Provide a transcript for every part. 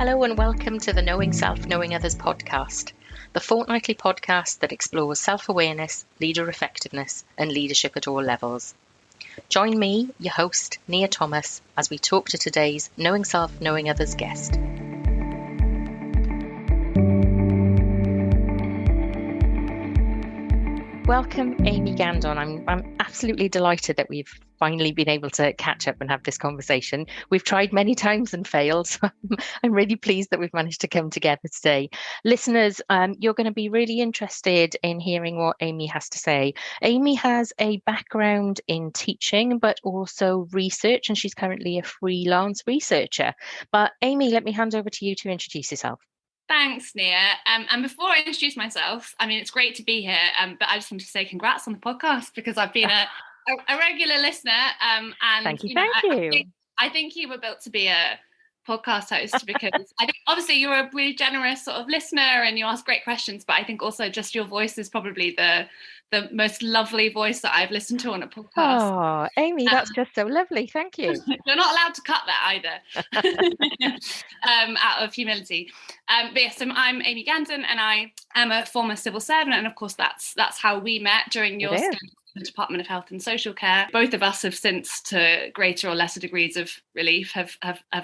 Hello and welcome to the Knowing Self, Knowing Others podcast, the fortnightly podcast that explores self-awareness, leader effectiveness and leadership at all levels. Join me, your host, Nia Thomas, as we talk to today's Knowing Self, Knowing Others guest. Welcome, Amy Gandon. I'm absolutely delighted that we've finally been able to catch up and have this conversation. We've tried many times and failed, so I'm really pleased that we've managed to come together today. Listeners, you're going to be really interested in hearing what Amy has to say. Amy has a background in teaching, but also research, and she's currently a freelance researcher. But Amy, let me hand over to you to introduce yourself. Thanks, Nia. And before I introduce myself, it's great to be here, but I just want to say congrats on the podcast because I've been a regular listener. And thank you. I think you were built to be a podcast host because I think obviously you're a really generous sort of listener and you ask great questions, but I think also just your voice is probably the most lovely voice that I've listened to on a podcast. Oh, Amy, that's just so lovely. Thank you. You're not allowed to cut that either, out of humility. But yes, I'm Amy Gandon, and I am a former civil servant, and of course that's how we met during your stint in the Department of Health and Social Care. Both of us have since, to greater or lesser degrees of relief, have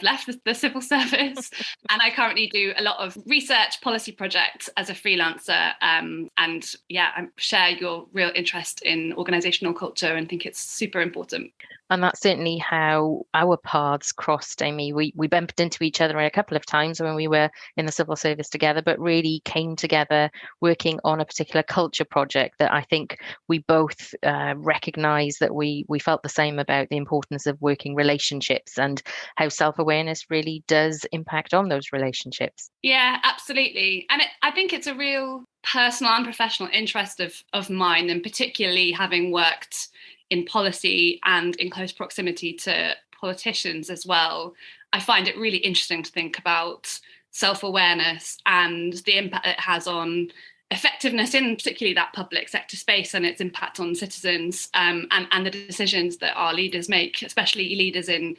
left the civil service, and I currently do a lot of research policy projects as a freelancer, and I share your real interest in organisational culture and think it's super important. And that's certainly how our paths crossed, Amy. We bumped into each other a couple of times when we were in the civil service together, but really came together working on a particular culture project that I think we both recognised that we felt the same about the importance of working relationships and how self-awareness really does impact on those relationships. Yeah, absolutely. And I think it's a real personal and professional interest of mine, and particularly having worked in policy and in close proximity to politicians as well, I find it really interesting to think about self-awareness and the impact it has on effectiveness in particularly that public sector space and its impact on citizens, and the decisions that our leaders make, especially leaders in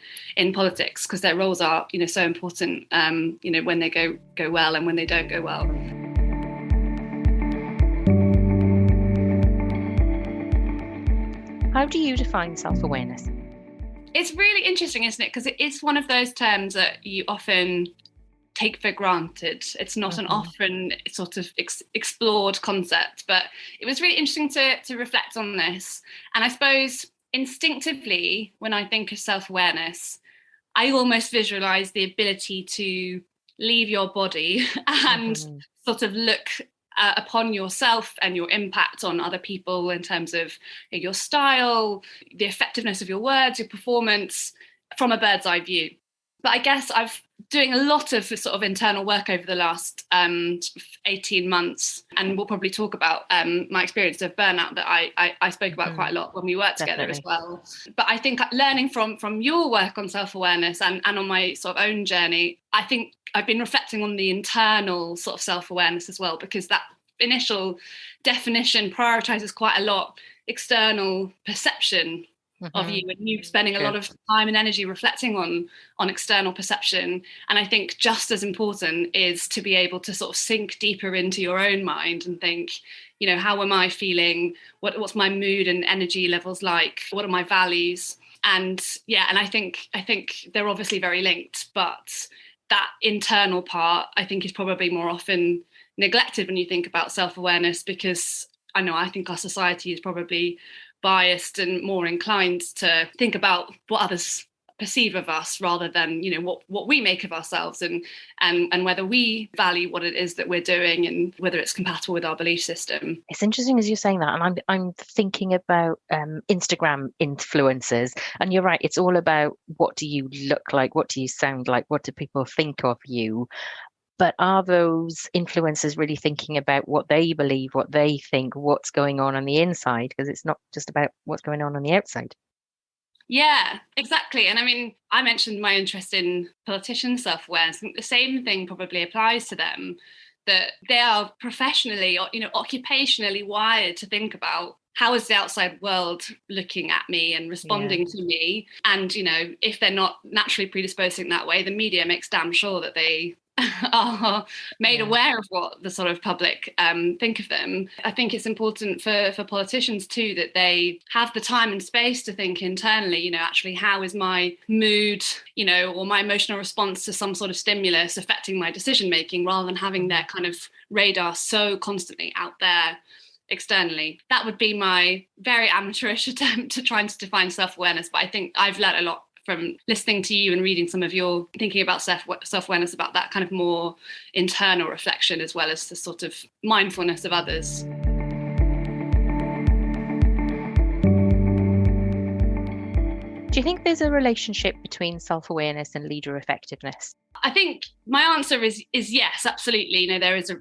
politics, because their roles are so important, when they go well and when they don't go well. How do you define self-awareness? It's really interesting, isn't it? Because it is one of those terms that you often take for granted. It's not an often sort of explored concept, but it was really interesting to reflect on this. And I suppose instinctively, when I think of self-awareness, I almost visualize the ability to leave your body and sort of look upon yourself and your impact on other people in terms of your style, the effectiveness of your words, your performance from a bird's eye view. But I guess I've doing a lot of sort of internal work over the last 18 months, and we'll probably talk about my experience of burnout that I spoke about quite a lot when we worked together as well. But I think learning from your work on self-awareness and on my sort of own journey, I think I've been reflecting on the internal sort of self-awareness as well, because that initial definition prioritizes quite a lot external perception of you, and you spending a lot of time and energy reflecting on external perception. And I think just as important is to be able to sort of sink deeper into your own mind and think, how am I feeling? What's my mood and energy levels like? What are my values? And I think they're obviously very linked, but that internal part I think is probably more often neglected when you think about self-awareness, because I think our society is probably biased and more inclined to think about what others perceive of us rather than what we make of ourselves, and whether we value what it is that we're doing and whether it's compatible with our belief system. It's interesting as you're saying that, and I'm thinking about Instagram influencers, and you're right, it's all about what do you look like, what do you sound like, what do people think of you. But are those influencers really thinking about what they believe, what they think, what's going on the inside? Because it's not just about what's going on the outside. Yeah, exactly. And I mentioned my interest in politicians' self-awareness. I think the same thing probably applies to them, that they are professionally or, occupationally wired to think about how is the outside world looking at me and responding to me. And, if they're not naturally predisposed in that way, the media makes damn sure that they are made Yeah. aware of what the sort of public think of them. I think it's important for politicians too that they have the time and space to think internally, actually, how is my mood, or my emotional response to some sort of stimulus affecting my decision making, rather than having their kind of radar so constantly out there externally. That would be my very amateurish attempt to try and define self-awareness, but I think I've learned a lot from listening to you and reading some of your thinking about self-awareness, about that kind of more internal reflection as well as the sort of mindfulness of others. Do you think there's a relationship between self-awareness and leader effectiveness? I think my answer is yes, absolutely. There is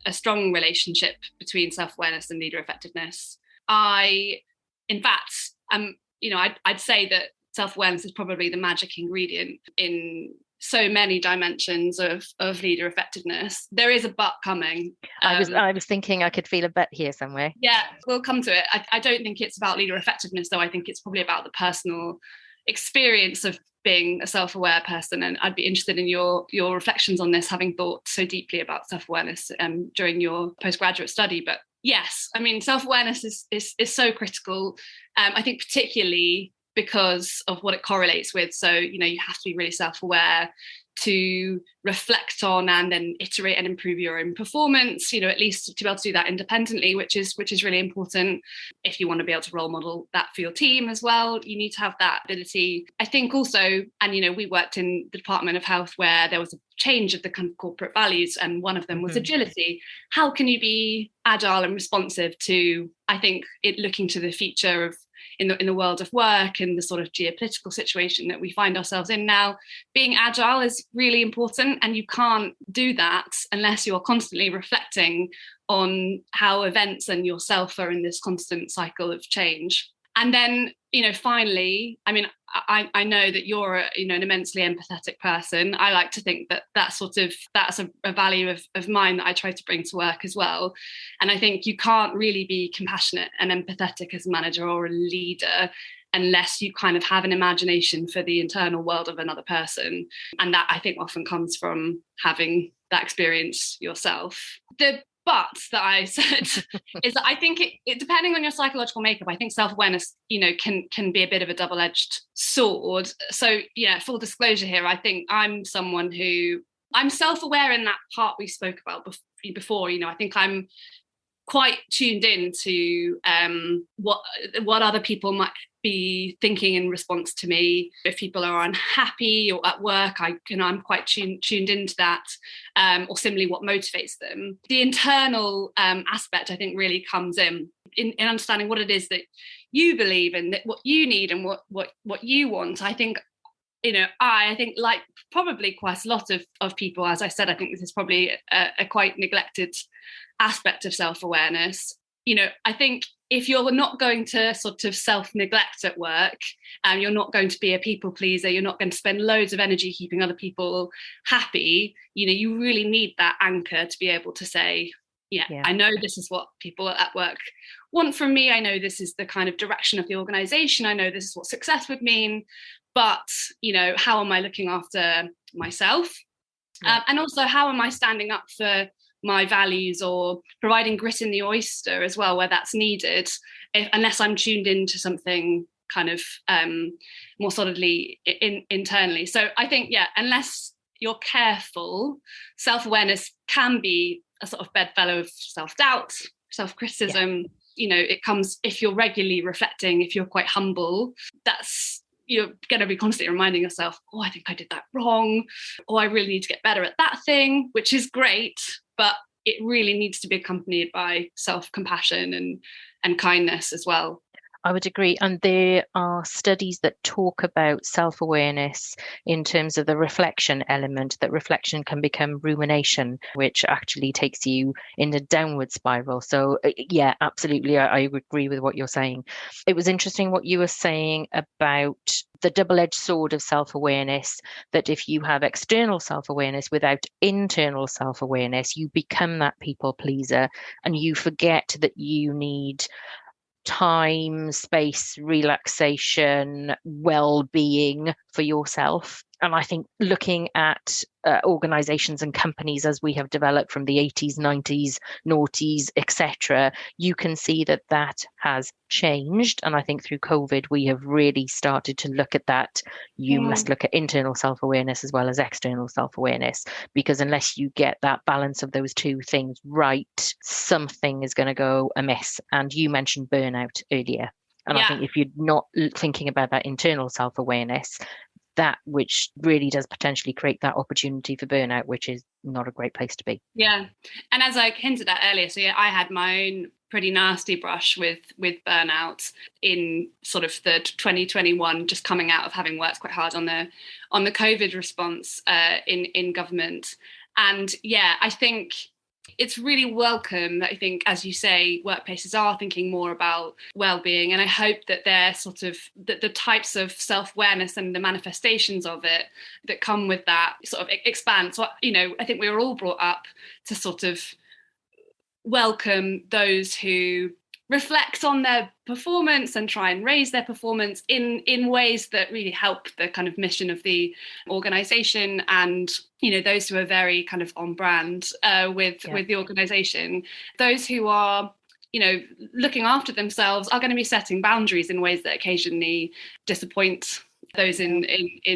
a strong relationship between self-awareness and leader effectiveness. In fact, I'd say that self-awareness is probably the magic ingredient in so many dimensions of leader effectiveness. There is a but coming. I was thinking I could feel a bet here somewhere. Yeah, we'll come to it. I don't think it's about leader effectiveness, though. I think it's probably about the personal experience of being a self-aware person. And I'd be interested in your reflections on this, having thought so deeply about self-awareness during your postgraduate study. But yes, I mean, self-awareness is so critical. I think particularly because of what it correlates with. So, you have to be really self-aware to reflect on and then iterate and improve your own performance, at least to be able to do that independently, which is really important. If you want to be able to role model that for your team as well, you need to have that ability. I think also, and we worked in the Department of Health where there was a change of the kind of corporate values, and one of them was agility. How can you be agile and responsive to, I think, it looking to the future of in the world of work and the sort of geopolitical situation that we find ourselves in now? Being agile is really important, and you can't do that unless you're constantly reflecting on how events and yourself are in this constant cycle of change. And then, finally, I mean, I know that you're an immensely empathetic person. I like to think that that's a value of mine that I try to bring to work as well. And I think you can't really be compassionate and empathetic as a manager or a leader unless you kind of have an imagination for the internal world of another person. And that, I think, often comes from having that experience yourself. The but that I said is that I think it depending on your psychological makeup, I think self-awareness, can be a bit of a double-edged sword. So, full disclosure here, I think I'm someone who I'm self-aware in that part we spoke about before. I think I'm quite tuned in to what other people might be thinking in response to me. If people are unhappy or at work, I'm quite tuned into that, or similarly what motivates them. The internal aspect, I think, really comes in understanding what it is that you believe in, that what you need and what you want. I think I think, like probably quite a lot of people, as I said, I think this is probably a quite neglected aspect of self-awareness. I think if you're not going to sort of self-neglect at work, and you're not going to be a people pleaser, you're not going to spend loads of energy keeping other people happy, you really need that anchor to be able to say, I know this is what people at work want from me. I know this is the kind of direction of the organization. I know this is what success would mean. But, how am I looking after myself? And also, how am I standing up for my values or providing grit in the oyster as well, where that's needed, unless I'm tuned into something kind of more solidly internally. So I think, unless you're careful, self-awareness can be a sort of bedfellow of self-doubt, self-criticism. It comes if you're regularly reflecting, if you're quite humble, you're going to be constantly reminding yourself, I think I did that wrong, or I really need to get better at that thing, which is great, but it really needs to be accompanied by self-compassion and kindness as well. I would agree. And there are studies that talk about self-awareness in terms of the reflection element, that reflection can become rumination, which actually takes you in a downward spiral. So absolutely. I agree with what you're saying. It was interesting what you were saying about the double-edged sword of self-awareness, that if you have external self-awareness without internal self-awareness, you become that people pleaser and you forget that you need time, space, relaxation, well-being for yourself. And I think looking at organizations and companies as we have developed from the 80s, 90s, noughties, etc., you can see that that has changed. And I think through COVID, we have really started to look at that. You must look at internal self-awareness as well as external self-awareness, because unless you get that balance of those two things right, something is going to go amiss. And you mentioned burnout earlier. And I Yeah. think if you're not thinking about that internal self-awareness, that which really does potentially create that opportunity for burnout, which is not a great place to be. Yeah. And as I hinted at earlier, so yeah, I had my own pretty nasty brush with burnout in sort of the 2021, just coming out of having worked quite hard on the COVID response in government. And yeah, I think it's really welcome that I think, as you say, workplaces are thinking more about well-being, and I hope that they're sort of the types of self-awareness and the manifestations of it that come with that sort of expand. So, I think we were all brought up to sort of welcome those who reflect on their performance and try and raise their performance in ways that really help the kind of mission of the organization, and those who are very kind of on brand with the organization. Those who are looking after themselves are going to be setting boundaries in ways that occasionally disappoint those in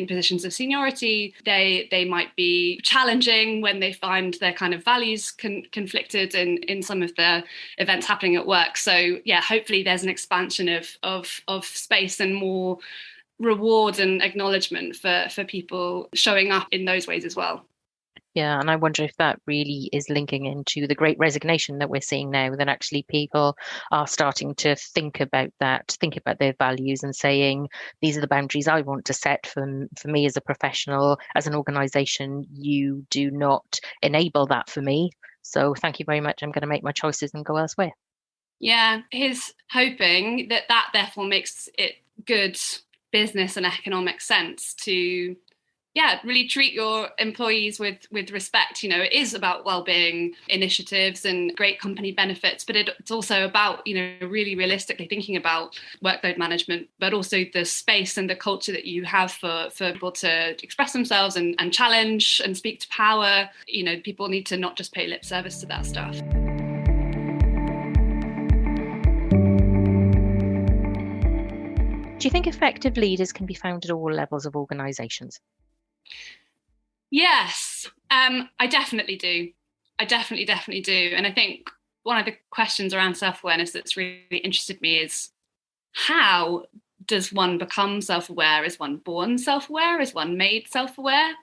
positions of seniority. They might be challenging when they find their kind of values conflicted in some of the events happening at work. So yeah, hopefully there's an expansion of space and more reward and acknowledgement for people showing up in those ways as well. Yeah, and I wonder if that really is linking into the great resignation that we're seeing now, that actually people are starting to think about that, think about their values and saying, these are the boundaries I want to set for me as a professional, as an organization. You do not enable that for me. So thank you very much. I'm going to make my choices and go elsewhere. Yeah, he's hoping that therefore makes it good business and economic sense to really treat your employees with respect. It is about well-being initiatives and great company benefits, but it's also about really realistically thinking about workload management, but also the space and the culture that you have for people to express themselves and challenge and speak to power. People need to not just pay lip service to that stuff. Do you think effective leaders can be found at all levels of organizations? Yes, I definitely do. I definitely do. And I think one of the questions around self-awareness that's really interested me is, how does one become self-aware? Is one born self-aware? Is one made self-aware?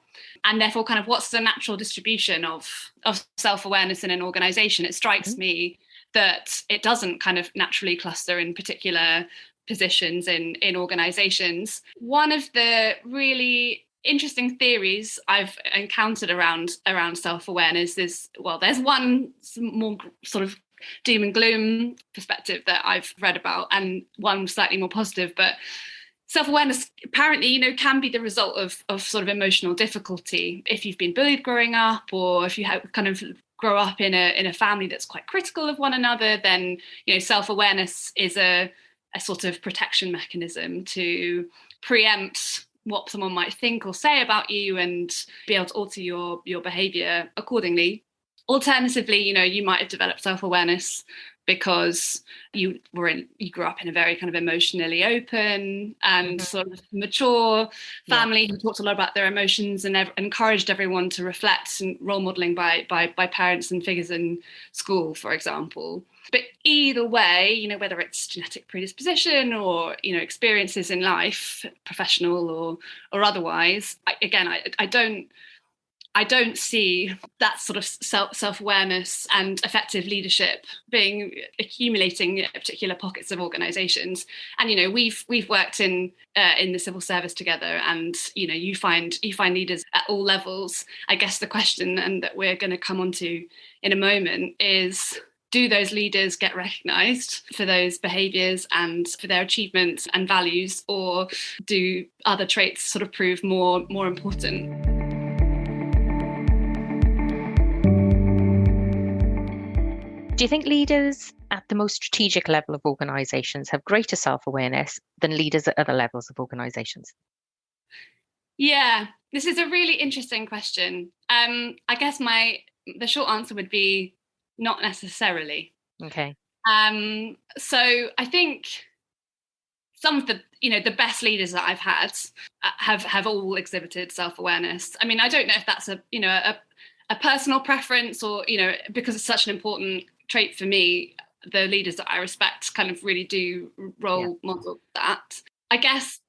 And therefore, kind of what's the natural distribution of self-awareness in an organization? It strikes me that it doesn't kind of naturally cluster in particular positions in organizations. One of the really interesting theories I've encountered around self-awareness is, well, there's one more sort of doom and gloom perspective that I've read about, and one slightly more positive. But self-awareness apparently, can be the result of sort of emotional difficulty. If you've been bullied growing up, or if you have kind of grow up in a family that's quite critical of one another, then self-awareness is a sort of protection mechanism to preempt what someone might think or say about you and be able to alter your behavior accordingly. Alternatively, you might have developed self-awareness because you grew up in a very kind of emotionally open and sort of mature family who talked a lot about their emotions and encouraged everyone to reflect, and role modeling by parents and figures in school, for example. But either way, whether it's genetic predisposition or, experiences in life, professional or otherwise, I don't see that sort of self-awareness and effective leadership being accumulating in particular pockets of organizations. And we've worked in the civil service together, and you find leaders at all levels. I guess the question, and that we're going to come on to in a moment, is, do those leaders get recognized for those behaviors and for their achievements and values, or do other traits sort of prove more important? Do you think leaders at the most strategic level of organizations have greater self-awareness than leaders at other levels of organizations? Yeah, This is a really interesting question. I guess the short answer would be not necessarily. Okay. So I think some of the the best leaders that I've had have all exhibited self-awareness. I mean, I don't know if that's a personal preference or because it's such an important trait for me. The leaders that I respect kind of really do role model that. I guess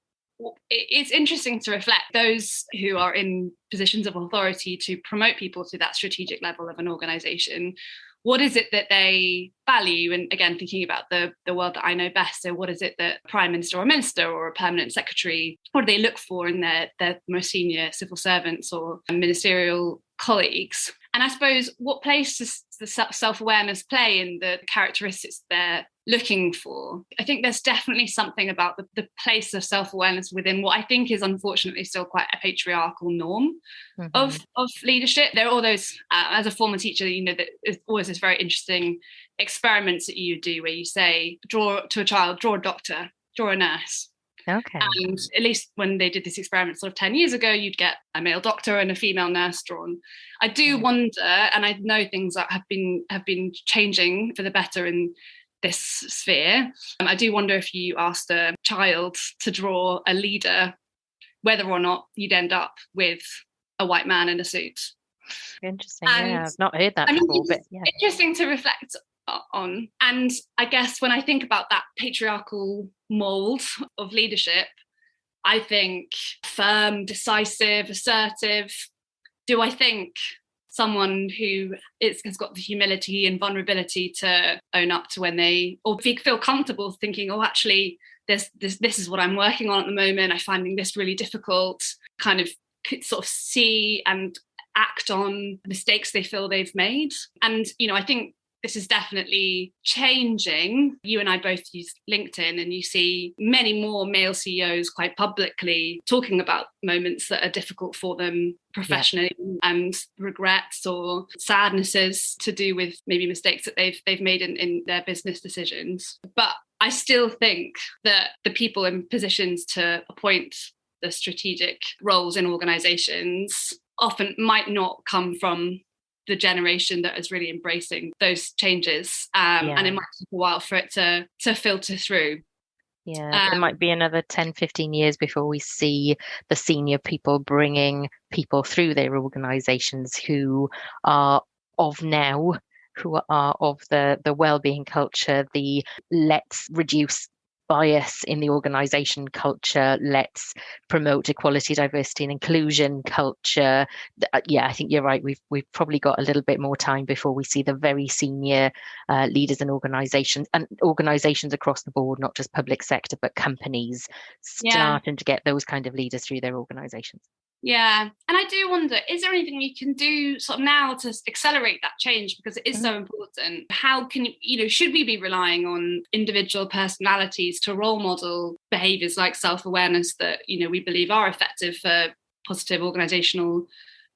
it's interesting to reflect those who are in positions of authority to promote people to that strategic level of an organization. What is it that they value? And again, thinking about the world that I know best. So what is it that a prime minister or a minister or a permanent secretary, what do they look for in their most senior civil servants or ministerial colleagues? And I suppose, what place does the self-awareness play in the characteristics they're looking for? I think there's definitely something about the place of self-awareness within what I think is unfortunately still quite a patriarchal norm of leadership. There are all those, as a former teacher, there's always this very interesting experiments that you do where you say, draw to a child, draw a doctor, draw a nurse. Okay. And at least when they did this experiment sort of 10 years ago, you'd get a male doctor and a female nurse drawn. I do wonder, and I know things that have been changing for the better in this sphere. I do wonder if you asked a child to draw a leader, whether or not you'd end up with a white man in a suit. Interesting. Yeah, I've not heard that before, but yeah. Interesting to reflect on. And I guess when I think about that patriarchal mold of leadership, I think firm, decisive, assertive. Do I think someone who has got the humility and vulnerability to own up to when they, or feel comfortable thinking, oh, actually, this is what I'm working on at the moment, I'm finding this really difficult, kind of sort of see and act on mistakes they feel they've made. And, I think this is definitely changing. You and I both use LinkedIn, and you see many more male CEOs quite publicly talking about moments that are difficult for them professionally, and regrets or sadnesses to do with maybe mistakes that they've made in their business decisions. But I still think that the people in positions to appoint the strategic roles in organizations often might not come from the generation that is really embracing those changes, and it might take a while for it to filter through. It might be another 10, 15 years before we see the senior people bringing people through their organizations who are of now, who are of the well-being culture, the let's reduce bias in the organization culture, let's promote equality, diversity and inclusion culture. I think you're right. We've probably got a little bit more time before we see the very senior leaders in organizations across the board, not just public sector but companies, starting to get those kind of leaders through their organizations. Yeah. And I do wonder, is there anything you can do sort of now to accelerate that change? Because it is so important. How can, should we be relying on individual personalities to role model behaviours like self-awareness that, we believe are effective for positive organisational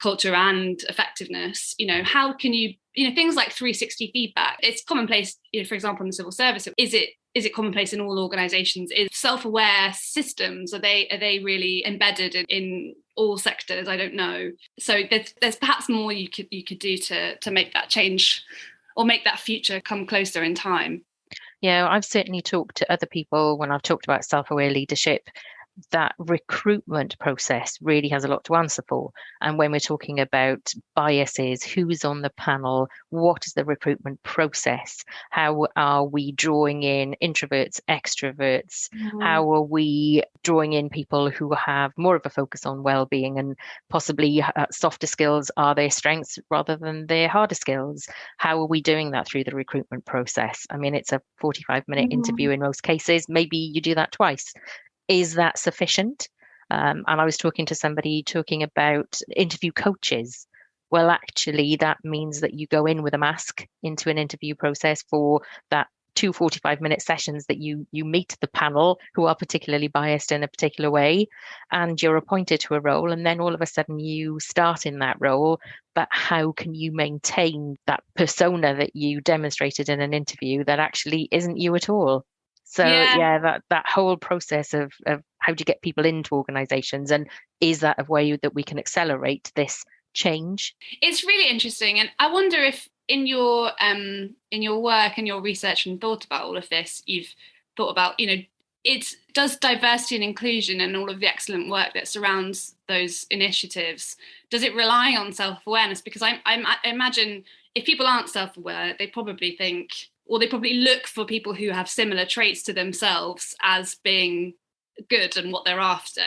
culture and effectiveness? How can you, things like 360 feedback, it's commonplace, for example, in the civil service. Is it commonplace in all organisations? Is self-aware systems, are they really embedded in all sectors? I don't know. So there's perhaps more you could do to make that change or make that future come closer in time. Yeah, I've certainly talked to other people when I've talked about self-aware leadership. That recruitment process really has a lot to answer for. And when we're talking about biases, who's on the panel, what is the recruitment process? How are we drawing in introverts, extroverts? How are we drawing in people who have more of a focus on well-being and possibly softer skills are their strengths rather than their harder skills? How are we doing that through the recruitment process? I mean, it's a 45-minute interview in most cases. Maybe you do that twice. Is that sufficient? And I was talking to somebody talking about interview coaches. Well, actually, that means that you go in with a mask into an interview process for that 2 45-minute sessions that you meet the panel who are particularly biased in a particular way, and you're appointed to a role, and then all of a sudden you start in that role. But how can you maintain that persona that you demonstrated in an interview that actually isn't you at all? So that whole process of how do you get people into organizations, and is that a way that we can accelerate this change? It's really interesting, and I wonder if in your work and your research and thought about all of this, you've thought about, does diversity and inclusion and all of the excellent work that surrounds those initiatives, does it rely on self-awareness? Because I imagine if people aren't self-aware, they probably think, or they probably look for people who have similar traits to themselves as being good and what they're after.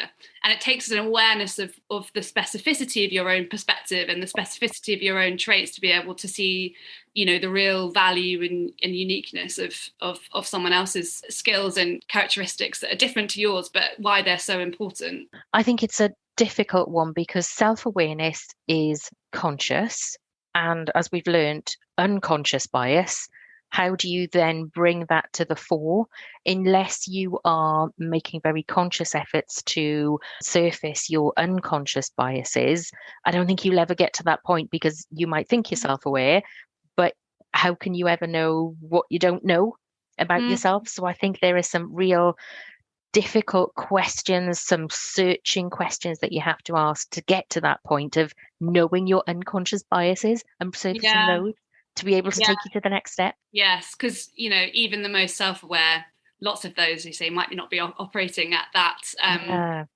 And it takes an awareness of the specificity of your own perspective and the specificity of your own traits to be able to see, the real value and uniqueness of someone else's skills and characteristics that are different to yours, but why they're so important. I think it's a difficult one because self-awareness is conscious, and as we've learned, unconscious bias. How do you then bring that to the fore? Unless you are making very conscious efforts to surface your unconscious biases, I don't think you'll ever get to that point, because you might think you're self-aware, but how can you ever know what you don't know about yourself? So I think there are some real difficult questions, some searching questions that you have to ask to get to that point of knowing your unconscious biases and surfacing those, to be able to take you to the next step. Yes, because, even the most self-aware, lots of those, you say, might not be operating at that, that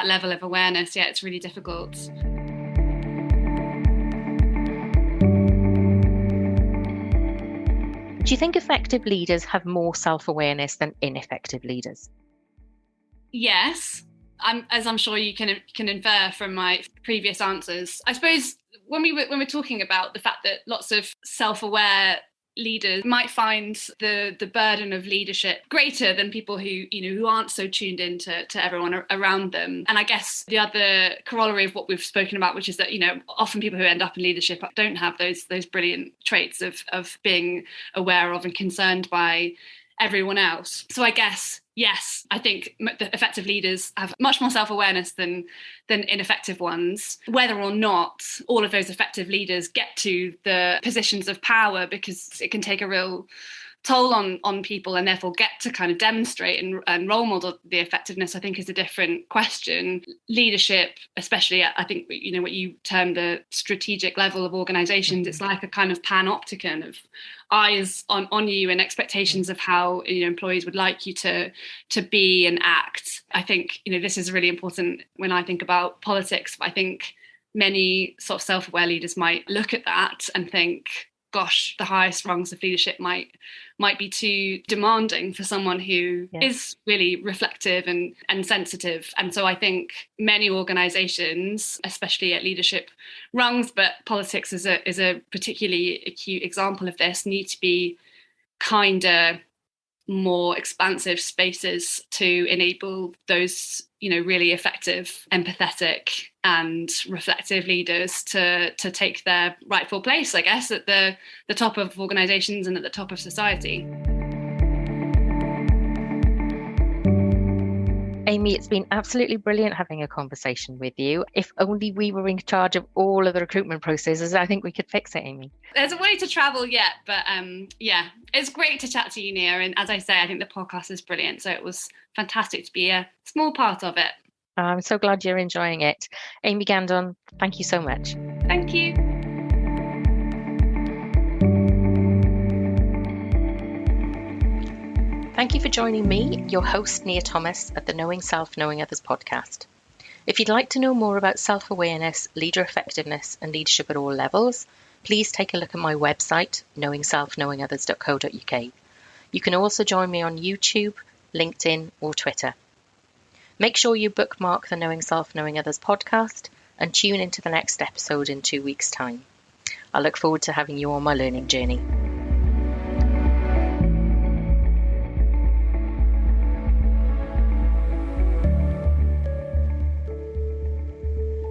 level of awareness. Yeah, it's really difficult. Do you think effective leaders have more self-awareness than ineffective leaders? Yes, as I'm sure you can infer from my previous answers. I suppose when we're talking about the fact that lots of self-aware leaders might find the burden of leadership greater than people who aren't so tuned in to everyone around them. And I guess the other corollary of what we've spoken about, which is that often people who end up in leadership don't have those brilliant traits of being aware of and concerned by everyone else. So I guess, yes, I think the effective leaders have much more self-awareness than ineffective ones. Whether or not all of those effective leaders get to the positions of power, because it can take a real toll on people and therefore get to kind of demonstrate and role model the effectiveness, I think is a different question. Leadership, especially, I think, what you term the strategic level of organizations, it's like a kind of panopticon of eyes on you and expectations of how employees would like you to be and act. I think this is really important when I think about politics. I think many sort of self-aware leaders might look at that and think, gosh, the highest rungs of leadership might be too demanding for someone who is really reflective and sensitive. And so I think many organizations, especially at leadership rungs, but politics is a particularly acute example of this, need to be kinder, more expansive spaces to enable those really effective, empathetic and reflective leaders to take their rightful place, I guess, at the top of organizations and at the top of society. Amy, it's been absolutely brilliant having a conversation with you. If only we were in charge of all of the recruitment processes, I think we could fix it, Amy. There's a way to travel yet, but it's great to chat to you, Nia. And as I say, I think the podcast is brilliant. So it was fantastic to be a small part of it. I'm so glad you're enjoying it. Amy Gandon, thank you so much. Thank you. Thank you for joining me, your host, Nia Thomas, at the Knowing Self, Knowing Others podcast. If you'd like to know more about self-awareness, leader effectiveness, and leadership at all levels, please take a look at my website, knowingselfknowingothers.co.uk. You can also join me on YouTube, LinkedIn, or Twitter. Make sure you bookmark the Knowing Self, Knowing Others podcast and tune into the next episode in 2 weeks' time. I look forward to having you on my learning journey.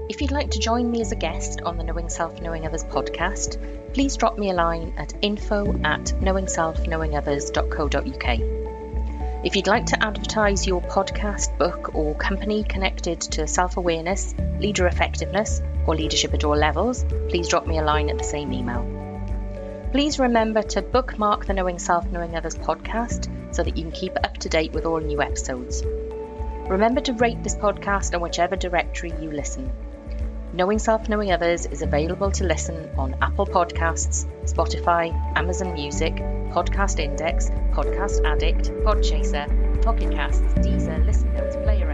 If you'd like to join me as a guest on the Knowing Self, Knowing Others podcast, please drop me a line at info@knowingselfknowingothers.co.uk. If you'd like to advertise your podcast, book, or company connected to self-awareness, leader effectiveness, or leadership at all levels, please drop me a line at the same email. Please remember to bookmark the Knowing Self, Knowing Others podcast so that you can keep up to date with all new episodes. Remember to rate this podcast on whichever directory you listen. Knowing Self, Knowing Others is available to listen on Apple Podcasts, Spotify, Amazon Music, Podcast Index, Podcast Addict, Podchaser, Pocket Casts, Deezer, Listen Notes, Player